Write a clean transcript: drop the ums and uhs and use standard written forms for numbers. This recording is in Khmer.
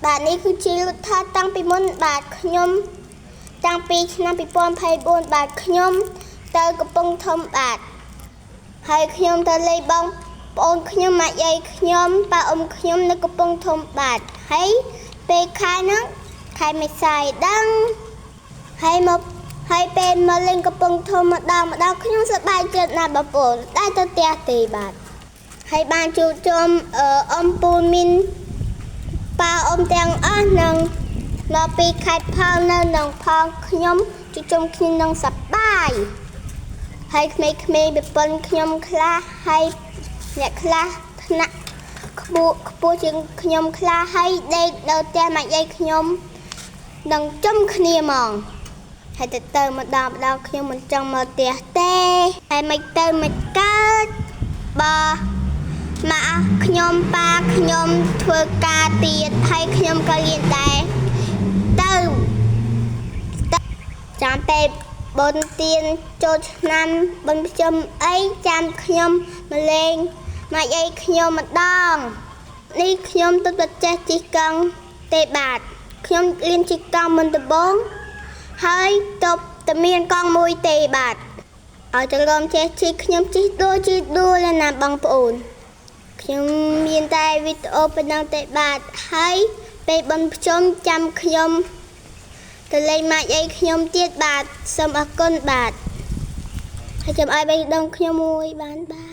បាទនេះគឺជាលទ្ធផលតាំងពីមុនបាទខ្ញុំតាំងពីឆ្នាំ2024បាទខ្ញុំទៅកំពង់ធំបាទហើយខ្ញុំទៅលេងបងប្អូនខ្ញុំម៉ាក់យាយខ្ញុំប៉ាអ៊ំខ្ញុំនៅកំពង់ធំបាទហើយពេលខែហ្នឹងខែមេសាដឹងហើយពេលមកលេងកំពង់ធំម្ដងខ្ញុំសប្បាយចិត្តណាស់បងប្អូនតែទៅផ្ទះទេបាទហើយបានជួបជុំអ៊ំពូមីនប៉ាអ៊ំទាំងអស់នឹងដល់ពីខេត្តផលនៅនឹងផងខ្ញុំជួបជុំគ្នានឹងសប្បាយហើយក្មេងៗប្រពន្ធខ្ញុំខ្លះហើយអ្នកខ្លះថ្នាក់ខ្ពស់ជាងខ្ញុំខ្លះហើយដេកនៅផ្ទះម៉ាក់យាយខ្ញុំនឹងជុំគ្នាហ្មងហើយទៅម្ដងខ្ញុំមិនចង់មកផ្ទះទេហើយមិនទៅមិនកើតបើម៉ាក់ខ្ញុំប៉ាខ្ញុំធ្វើការទៀតហើយខ្ញុំក៏រៀនដែរទៅចាំពេលបុណ្យទានចូលឆ្នាំបុណ្យភ្ជុំអីចាំខ្ញុំមកលេងម៉ាក់យាយខ្ញុំម្ដងនេះខ្ញុំទៅប្រទេសជិះកង់ទេបាទខ្ញុំរៀនជិះកង់មុនដំបូងហើយទៅតែមានកង់មួយទេបាទឲ្យទៅរំចេះជិះខ្ញុំជិះដួលណាបងប្អូនខ្ញុំមានតែវីដេអូប៉ុណ្ណឹងទេបាទហើយពេលបុណ្យភ្ជុំចាំខ្ញុំទៅលេងម៉ាក់យាយខ្ញុំទៀតបាទសូមអរគុណបាទហើយចាំឲ្យបេះដូងខ្ញុំមួយបានបាទ